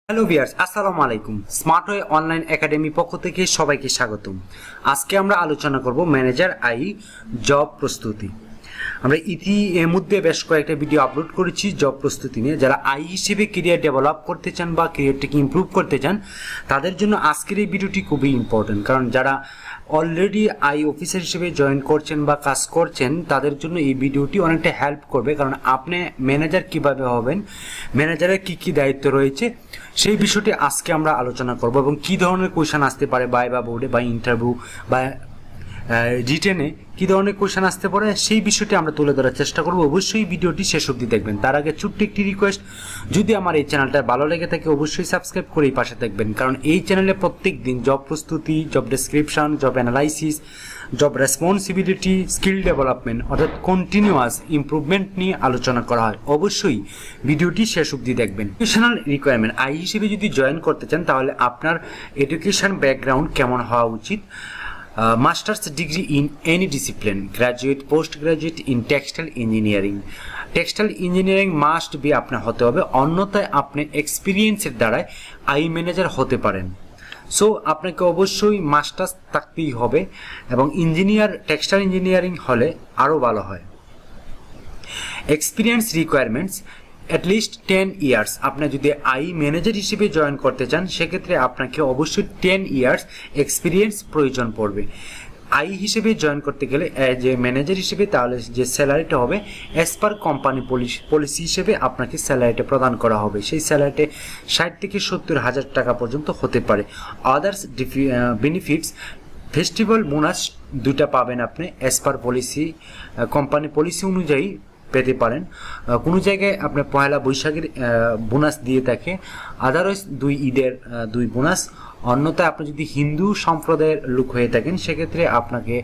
Hello viewers, আসসালামু আলাইকুম। Smart way online academy পক্ষ থেকে সবাইকে স্বাগতম। আজকে আমরা আলোচনা করব ম্যানেজার আই জব প্রস্তুতি। আমরা এর মধ্যে বেশ কয়েকটা ভিডিও আপলোড করেছি জব প্রস্তুতি নিয়ে। যারা আই হিসেবে ক্যারিয়ার ডেভেলপ করতে চান বা ক্যারিয়ারটাকে ইমপ্রুভ করতে চান তাদের জন্য আজকের এই ভিডিওটি খুবই ইম্পর্টেন্ট, কারণ যারা অলরেডি আই অফিসার হিসেবে জয়েন করছেন বা কাজ করছেন তাদের জন্য এই ভিডিওটি অনেকটা হেল্প করবে। কারণ আপনি ম্যানেজার কিভাবে হবেন, ম্যানেজারের কি কি দায়িত্ব রয়েছে সেই বিষয়টি আজকে আমরা আলোচনা করব এবং কি ধরনের কোয়েশ্চেন আসতে পারে বা বোর্ডে বা ইন্টারভিউ বা রিটেনে কি ধরনের কোয়েশ্চেন আসতে পারে সেই বিষয়টি আমরা তুলে ধরার চেষ্টা করব। অবশ্যই ভিডিওটি শেষ অবধি দেখবেন। তার আগে ছোট্ট একটি রিকোয়েস্ট, যদি আমার এই চ্যানেলটা ভালো লেগে থাকে অবশ্যই সাবস্ক্রাইব করে এই পাশে থাকবেন, কারণ এই চ্যানেলে প্রত্যেক দিন জব প্রস্তুতি, job description, job analysis, job responsibility, skill development অর্থাৎ কন্টিনিউয়াস ইমপ্রুভমেন্ট নিয়ে আলোচনা করা হয়। অবশ্যই ভিডিওটি শেষ অবধি দেখবেন। এডুকেশনাল রিকোয়ারমেন্ট, আই হিসেবে যদি জয়েন করতে চান তাহলে আপনার এডুকেশন ব্যাকগ্রাউন্ড কেমন হওয়া উচিত? Masters degree in any discipline, graduate, post graduate in textile engineering. Textile engineering must be আপনার হতে হবে, অন্যথায় আপনি এক্সপিরিয়েন্সের দ্বারাই আই ম্যানেজার হতে পারেন। সো আপনাকে অবশ্যই মাস্টার্স থাকতেই হবে এবং টেক্সটাইল ইঞ্জিনিয়ারিং হলে আরও ভালো হয়। Experience requirements at least 10 years. আপনি যদি আই ম্যানেজার হিসেবে জয়েন করতে চান সেক্ষেত্রে আপনাকে অবশ্যই 10 ইয়ার্স এক্সপিরিয়েন্স প্রয়োজন পড়বে। আই হিসেবে জয়েন করতে গেলে যে ম্যানেজার হিসেবে তাহলে যে স্যালারিটা হবে অ্যাজ পার কোম্পানি পলিসি হিসেবে আপনাকে স্যালারিটা প্রদান করা হবে। সেই স্যালারিটা 60 থেকে 70 হাজার টাকা পর্যন্ত হতে পারে। আদার্স বেনিফিটস, ফেস্টিভ্যাল বোনাস দুটা পাবেন আপনি as per policy, company policy অনুযায়ী পেতে পারেন। কোনো জায়গায় আপনার পয়লা বৈশাখের বোনাস দিয়ে থাকে, আদারওয়াইজ ঈদের 2 বোনাস। অন্যথায় আপনি যদি হিন্দু সম্প্রদায়ের লোক হয়ে থাকেন সেক্ষেত্রে আপনাকে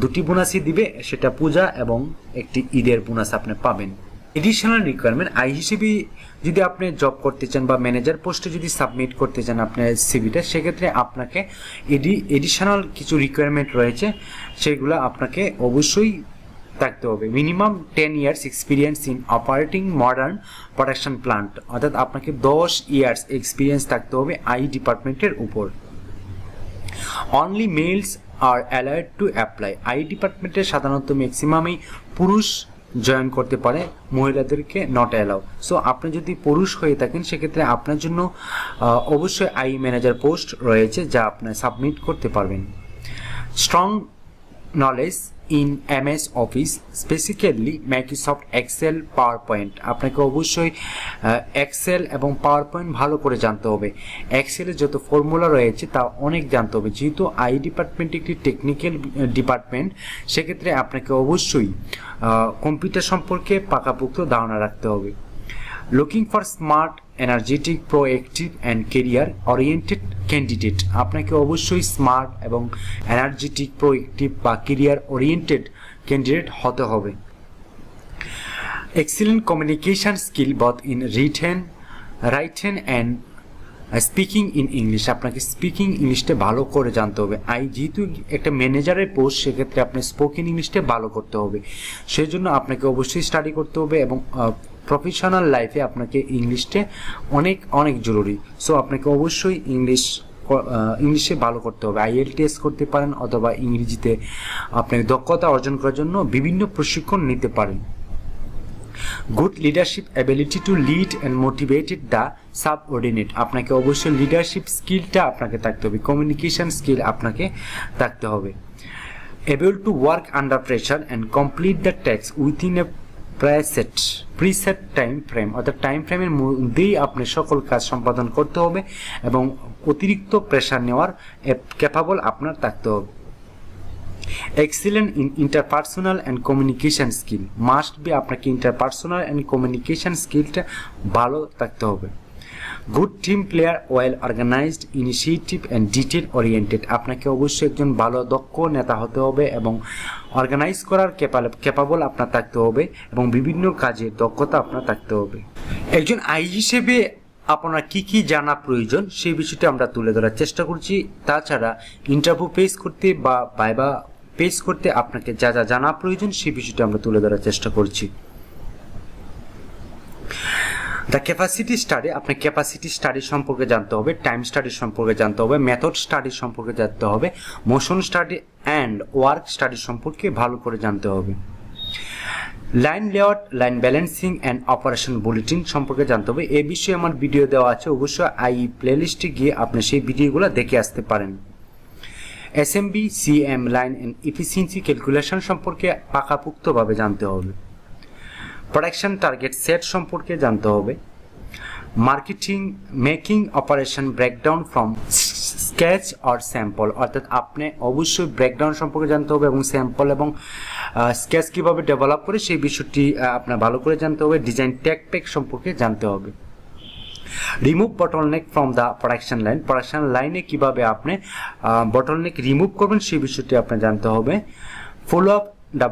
2টি বোনাসই দিবে, সেটা পূজা এবং একটি ঈদের বোনাস আপনি পাবেন। এডিশনাল রিকোয়ারমেন্ট, আই হিসেবে যদি আপনি জব করতে চান বা ম্যানেজার পোস্টে যদি সাবমিট করতে চান আপনার সিভিটা, সেক্ষেত্রে আপনাকে এডিশনাল কিছু রিকোয়ারমেন্ট রয়েছে, সেগুলো আপনাকে অবশ্যই থাকতে হবে। Minimum 10 years experience in operating modern production plant, অর্থাৎ আপনাকে 10 ইয়ার্স এক্সপিরিয়েন্স থাকতে হবে আই ডিপার্টমেন্টের উপর। Only males are allowed to apply. Eye ডিপার্টমেন্টের সাধারণত ম্যাক্সিমামই পুরুষ জয়েন করতে পারে, মহিলাদেরকে নট অ্যালাউ। সো আপনি যদি পুরুষ হয়ে থাকেন সেক্ষেত্রে আপনার জন্য অবশ্যই আই ম্যানেজার পোস্ট রয়েছে যা আপনি সাবমিট করতে পারবেন। Strong knowledge in MS Office, specifically Microsoft Excel, PowerPoint. আপনাকে অবশ্যই এক্সেল এবং পাওয়ার পয়েন্ট ভালো করে জানতে হবে। এক্সেলের যত ফর্মুলা রয়েছে তা অনেক জানতে হবে, যেহেতু আই ডিপার্টমেন্ট একটি টেকনিক্যাল ডিপার্টমেন্ট সেক্ষেত্রে আপনাকে অবশ্যই কম্পিউটার সম্পর্কে পাকাপোক্ত ধারণা রাখতে হবে। Looking for smart, energetic, proactive and career oriented candidate. আপনাকে অবশ্যই স্মার্ট এবং এনার্জেটিক, প্রোঅ্যাক্টিভ বা কেরিয়ার ওরিয়েন্টেড ক্যান্ডিডেট হতে হবে। Excellent communication skill both in written and speaking in English. আপনাকে স্পিকিং ইংলিশটা ভালো করে জানতে হবে। যেহেতু একটা ম্যানেজারের পোস্ট সেক্ষেত্রে আপনি স্পোকেন ইংলিশটা ভালো করতে হবে, সেই জন্য আপনাকে অবশ্যই স্টাডি করতে হবে এবং প্রফেশনাল লাইফে আপনাকে ইংলিশটা অনেক জরুরি। সো আপনাকে অবশ্যই ইংলিশে ভালো করতে হবে। IELTS করতে পারেন অথবা ইংরেজিতে আপনাকে দক্ষতা অর্জন করার জন্য বিভিন্ন প্রশিক্ষণ নিতে পারেন। Good leadership ability to lead and motivated the subordinate. আপনাকে অবশ্যই লিডারশিপ স্কিলটা আপনাকে থাকতে হবে, কমিউনিকেশন স্কিল আপনাকে থাকতে হবে। Able to work under pressure and complete the task within a preset time frame, অর্থাৎ টাইম ফ্রেমের মধ্যেই আপনি সকল কাজ সম্পাদন করতে হবে এবং অতিরিক্ত প্রেশার নেওয়ার ক্যাপাবল আপনার থাকতে হবে। Excellent in interpersonal and communication skill must be. আপনাকে ইন্টারপার্সোনাল অ্যান্ড কমিউনিকেশন স্কিলটা ভালো থাকতে হবে। Good team player, well organised, initiative and detail oriented. আপনাকে অবশ্যই একজন ভালো দক্ষ নেতা হতে হবে এবং অর্গানাইজ করার ক্যাপাবল আপনার থাকতে হবে এবং বিভিন্ন কাজের দক্ষতা আপনার থাকতে হবে। একজন আই হিসেবে আপনার কি কি জানা প্রয়োজন সেই বিষয়টি আমরা তুলে ধরার চেষ্টা করছি। তাছাড়া ইন্টারভিউ ফেস করতে বা ভাইভা ফেস করতে আপনাকে যা যা জানা প্রয়োজন সেই বিষয়টি আমরা তুলে ধরার চেষ্টা করছি। দ্য ক্যাপাসিটি স্টাডি, আপনার ক্যাপাসিটি স্টাডি সম্পর্কে জানতে হবে, টাইম স্টাডি সম্পর্কে জানতে হবে, মেথড স্টাডি সম্পর্কে জানতে হবে, motion study and work study সম্পর্কে ভালো করে জানতে হবে। Line layout, line balancing and operation bulletin সম্পর্কে জানতে হবে। এই বিষয়ে আমার ভিডিও দেওয়া আছে, অবশ্যই প্লেলিস্টে গিয়ে আপনি সেই ভিডিওগুলো দেখে আসতে পারেন। SMB, CM, line and efficiency calculation সম্পর্কে পাকাপোক্তভাবে জানতে হবে। প্রোডাকশন টার্গেট সেট সম্পর্কে জানতে হবে। Marketing, making operation breakdown from sketch or sample, অর্থাৎ আপনি অবশ্যই ব্রেকডাউন সম্পর্কে জানতে হবে এবং স্যাম্পল এবং স্কেচ কীভাবে ডেভেলপ করে সেই বিষয়টি আপনার ভালো করে জানতে হবে। ডিজাইন টেকনিক সম্পর্কে জানতে হবে। Remove bottleneck from the production line, production লাইনে কীভাবে আপনি বটলনেক রিমুভ করবেন সেই বিষয়টি আপনার জানতে হবে। Follow up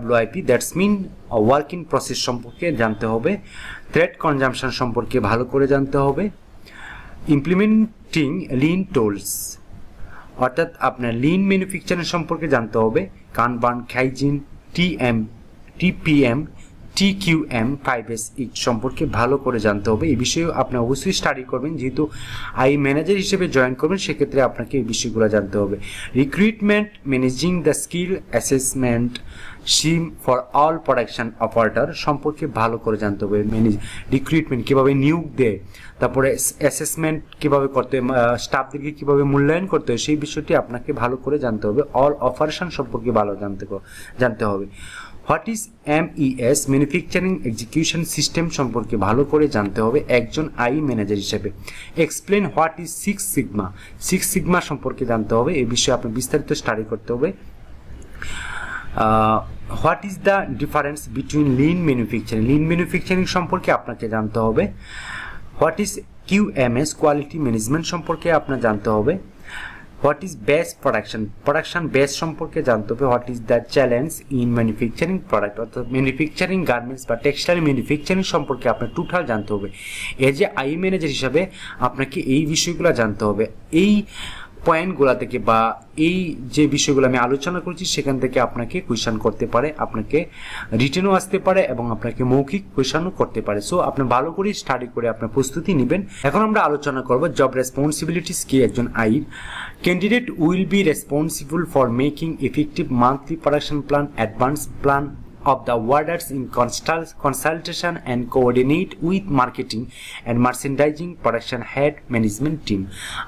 WIP, that's mean work in process সম্পর্কে জানতে হবে। থ্রেড কনজাম্পশন সম্পর্কে ভালো করে জানতে হবে। ইমপ্লিমেন্টিং লিন টুলস, অর্থাৎ আপনার লিন ম্যানুফ্যাকচারিং সম্পর্কে জানতে হবে। কানবান, কাইজিন, TPM, TQM, 5S সম্পর্কে ভালো করে জানতে হবে। এই বিষয়ে আপনি অবশ্যই স্টাডি করবেন, যেহেতু ম্যানেজার হিসেবে জয়েন করবেন, সেক্ষেত্রে আপনাকে এই বিষয়গুলো জানতে হবে। Recruitment, managing the skill assessment SIM for all production operator সম্পর্কে ভালো করে জানতে হবে। রিক্রুটমেন্ট কীভাবে নিয়োগ দেয়, তারপরে অ্যাসেসমেন্ট কীভাবে করতে হয়, স্টাফদেরকে কীভাবে মূল্যায়ন করতে হয়, সেই বিষয়টি আপনাকে ভালো করে জানতে হবে। অল অপারেশন সম্পর্কে ভালো জানতে হবে। What is MES, manufacturing execution system সম্পর্কে ভালো করে জানতে হবে একজন ম্যানেজার হিসেবে। Explain what is 6 sigma, 6 sigma সম্পর্কে জানতে হবে। এই বিষয়ে আপনি বিস্তারিত স্টাডি করতে হবে। What is the difference between lean manufacturing, lean manufacturing সম্পর্কে আপনাকে জানতে হবে। What is QMS, quality management সম্পর্কে আপনার জানতে হবে। What is best production, production best সম্পর্কে জানতে হবে। What is the challenge in manufacturing product, অর্থাৎ ম্যানুফ্যাকচারিং গার্মেন্টস বা টেক্সটাইল ম্যানুফ্যাকচারিং সম্পর্কে আপনার টোটাল জানতে হবে। এজ এ ম্যানেজার হিসাবে আপনাকে এই বিষয়গুলো জানতে হবে। এই পয়েন্টগুলো থেকে বা এই যে বিষয়গুলো আমি আলোচনা করছি সেখান থেকে আপনাকে কোয়েশ্চেন করতে পারে, আপনাকে রিটেনও আসতে পারে এবং আপনাকে মৌখিক কোয়েশ্চেনও করতে পারে। সো আপনি ভালো করে স্টাডি করে আপনার প্রস্তুতি নেবেন। এখন আমরা আলোচনা করব জব রেসপন্সিবিলিটিস কি একজন candidate will be responsible for making effective monthly production plan, advance plan of the orders in consultation and coordinate with marketing and merchandising production head management team.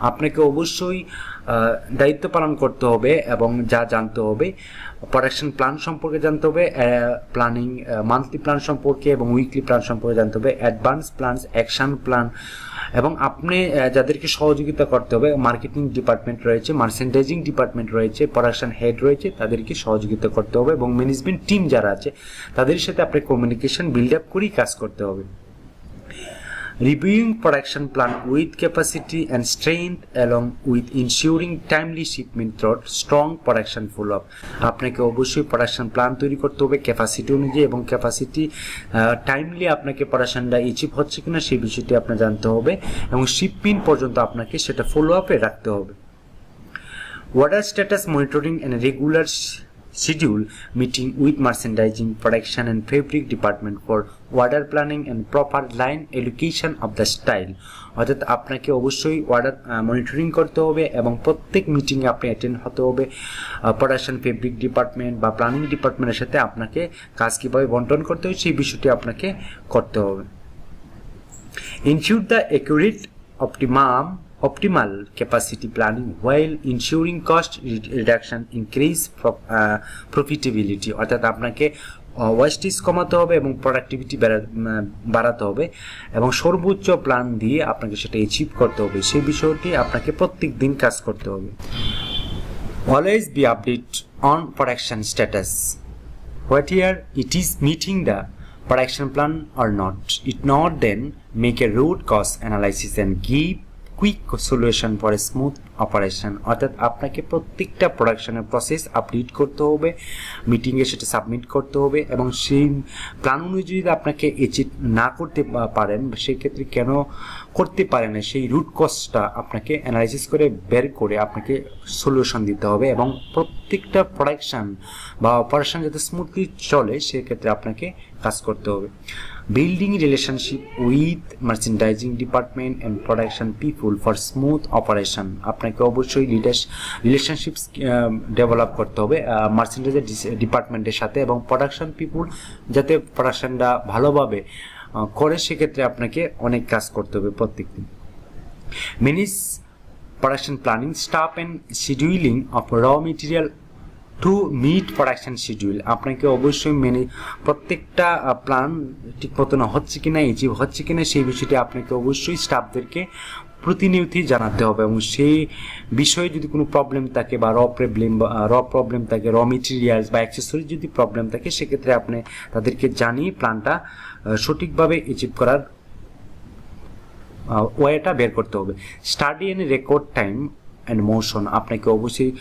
আপনাকে অবশ্যই দায়িত্ব পালন করতে হবে এবং যা জানতে হবে প্রোডাকশন প্ল্যান সম্পর্কে জানতে হবে, প্ল্যানিং মান্থলি প্ল্যান সম্পর্কে এবং উইকলি প্ল্যান সম্পর্কে জানতে হবে, অ্যাডভান্স প্ল্যান, অ্যাকশন প্ল্যান, এবং আপনি যাদেরকে সহযোগিতা করতে হবে, মার্কেটিং ডিপার্টমেন্ট রয়েছে, মার্চেন্ডাইজিং ডিপার্টমেন্ট রয়েছে, প্রোডাকশন হেড রয়েছে, তাদেরকে সহযোগিতা করতে হবে এবং ম্যানেজমেন্ট টিম যারা আছে তাদের সাথে আপনি কমিউনিকেশন বিল্ড আপ করেই কাজ করতে হবে। Reviewing production plan with capacity and strength along with ensuring timely shipment through strong production follow-up. আপনাকে অবশ্যই প্রোডাকশন প্ল্যান তৈরি করতে হবে ক্যাপাসিটি অনুযায়ী এবং ক্যাপাসিটি টাইমলি আপনাকে প্রোডাকশনটা অ্যাচিভ হচ্ছে কিনা সেই বিষয়টি আপনার জানতে হবে এবং শিপমেন্ট পর্যন্ত আপনাকে সেটা ফলো আপে রাখতে হবে। Order status monitoring and regular schedule meeting with merchandising, production and fabric department for order planning and proper line allocation of the style. অর্থাৎ আপনাকে অবশ্যই অর্ডার মনিটরিং করতে হবে এবং প্রত্যেক মিটিংয়ে আপনি অ্যাটেন্ড হতে হবে। প্রোডাকশন, ফেব্রিক ডিপার্টমেন্ট বা প্ল্যানিং ডিপার্টমেন্টের সাথে আপনাকে কাজ কীভাবে বন্টন করতে হয় সেই বিষয়টি আপনাকে করতে হবে। Ensure the accurate optimal capacity planning while ensuring cost reduction, increase profitability. অর্থাৎ আপনাকে ওয়েস্টেজ কমাতে হবে এবং প্রোডাক্টিভিটি বাড়াতে হবে এবং সর্বোচ্চ প্ল্যান দিয়ে আপনাকে সেটা অ্যাচিভ করতে হবে। সেই বিষয়টি আপনাকে প্রত্যেক দিন কাজ করতে হবে। Always be update on production status, whether it is meeting the production plan or not. If not, then make a root cause analysis and give quick solution for a smooth operation. অর্থাৎ আপনাকে প্রত্যেকটা প্রোডাকশনের process update করতে হবে, মিটিংয়ে সেটা submit করতে হবে এবং সেই প্ল্যান অনুযায়ী যদি আপনাকে অ্যাচিভ না করতে পারেন সেক্ষেত্রে কেন করতে পারেন না সেই রুট কজটা আপনাকে অ্যানালাইসিস করে বের করে আপনাকে সলিউশন দিতে হবে এবং প্রত্যেকটা প্রোডাকশন বা অপারেশন যাতে স্মুথলি চলে সেক্ষেত্রে আপনাকে কাজ করতে হবে। Building relationship with merchandising department and production people for smooth operation. আপনাকে অবশ্যই রিলেশনশিপ ডেভেলপ করতে হবে মার্চেন্ডাইজার ডিপার্টমেন্টের সাথে এবং প্রোডাকশন পিপুল যাতে প্রোডাকশনটা ভালোভাবে করে, সেক্ষেত্রে আপনাকে অনেক কাজ করতে হবে প্রত্যেকদিন। Manage production planning staff and scheduling of raw material to meet production schedule. আপনাকে অবশ্যই প্রত্যেকটা প্ল্যান ঠিক মতন হচ্ছে কিনা, অ্যাচিভ হচ্ছে কিনা, সেই বিষয়টি আপনাকে অবশ্যই স্টাফদেরকে প্রতিনিয়তই জানাতে হবে এবং সেই বিষয়ে যদি কোনো প্রবলেম থাকে বা র প্রবলেম থাকে, র মেটেরিয়ালস বা অ্যাক্সেসরি যদি প্রবলেম থাকে, সেক্ষেত্রে আপনি তাদেরকে জানিয়ে প্ল্যানটা সঠিকভাবে অ্যাচিভ করার ওয়েটা বের করতে হবে। Study and record time and motion. আপনাকে অবশ্যই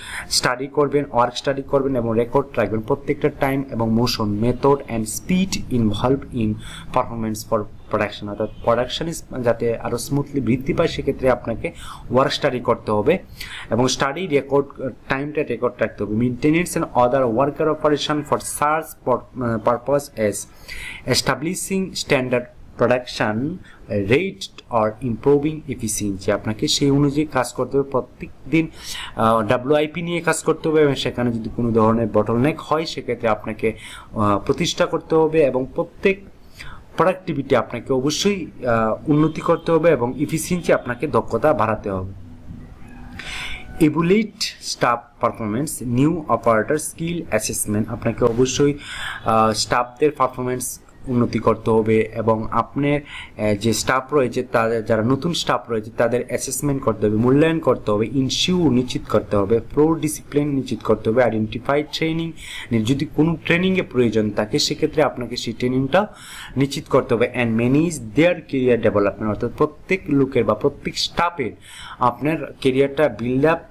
ওয়ার্ক স্টাডি করবেন এবং রেকর্ড রাখবেন প্রত্যেকটা টাইম এবং motion, method and speed involve in performance for production. অর্থাৎ প্রোডাকশন যাতে আরও স্মুথলি বৃদ্ধি পায়, সেক্ষেত্রে আপনাকে ওয়ার্ক স্টাডি করতে হবে এবং স্টাডি টাইমটা রেকর্ড রাখতে হবে। Maintenance and other worker operation for search purpose S establishing standard production rate or improving efficiency. আপনাকে সেই অনুযায়ী কাজ করতে হবে, প্রত্যেক দিন WIP নিয়ে কাজ করতে হবে এবং সেখানে যদি কোনো ধরনের বটলনেক হয়, সেক্ষেত্রে আপনাকে প্রতিষ্ঠা করতে হবে এবং প্রত্যেক প্রোডাক্টিভিটি আপনাকে অবশ্যই উন্নতি করতে হবে এবং এফিসিয়েন্সি আপনাকে দক্ষতা বাড়াতে হবে। Evaluate staff performance, new operator skill assessment. আপনাকে অবশ্যই স্টাফদের পারফরমেন্স উন্নতি করতে হবে এবং আপনার যে স্টাফ রয়েছে তাদের যারা নতুন স্টাফ রয়েছে তাদের অ্যাসেসমেন্ট করতে হবে, মূল্যায়ন করতে হবে, ইনশিওর নিশ্চিত করতে হবে, প্রো ডিসিপ্লিন নিশ্চিত করতে হবে, আইডেন্টিফাইড ট্রেনিং, যদি কোনো ট্রেনিংয়ের প্রয়োজন থাকে সেক্ষেত্রে আপনাকে সেই ট্রেনিংটা নিশ্চিত করতে হবে। And manage their career development. অর্থাৎ প্রত্যেক লোকের বা প্রত্যেক স্টাফের আপনার কেরিয়ারটা বিল্ড আপ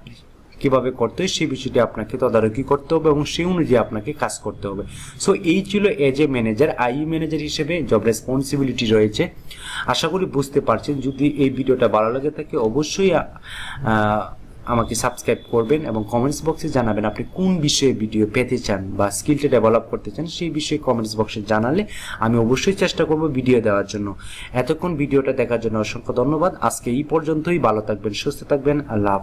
কীভাবে করতে হয় সেই বিষয়টি আপনাকে তদারকি করতে হবে এবং সেই অনুযায়ী আপনাকে কাজ করতে হবে। সো এই ছিল এজ এ ম্যানেজার, ম্যানেজার হিসেবে জব রেসপন্সিবিলিটি রয়েছে। আশা করি বুঝতে পারছেন। যদি এই ভিডিওটা ভালো লাগে থাকে অবশ্যই আমাকে সাবস্ক্রাইব করবেন এবং কমেন্টস বক্সে জানাবেন আপনি কোন বিষয়ে ভিডিও পেতে চান বা স্কিলটা ডেভেলপ করতে চান, সেই বিষয়ে কমেন্টস বক্সে জানালে আমি অবশ্যই চেষ্টা করব ভিডিও দেওয়ার জন্য। এতক্ষণ ভিডিওটা দেখার জন্য অসংখ্য ধন্যবাদ। আজকে এই পর্যন্তই। ভালো থাকবেন, সুস্থ থাকবেন। আল্লাহ হাফেজ।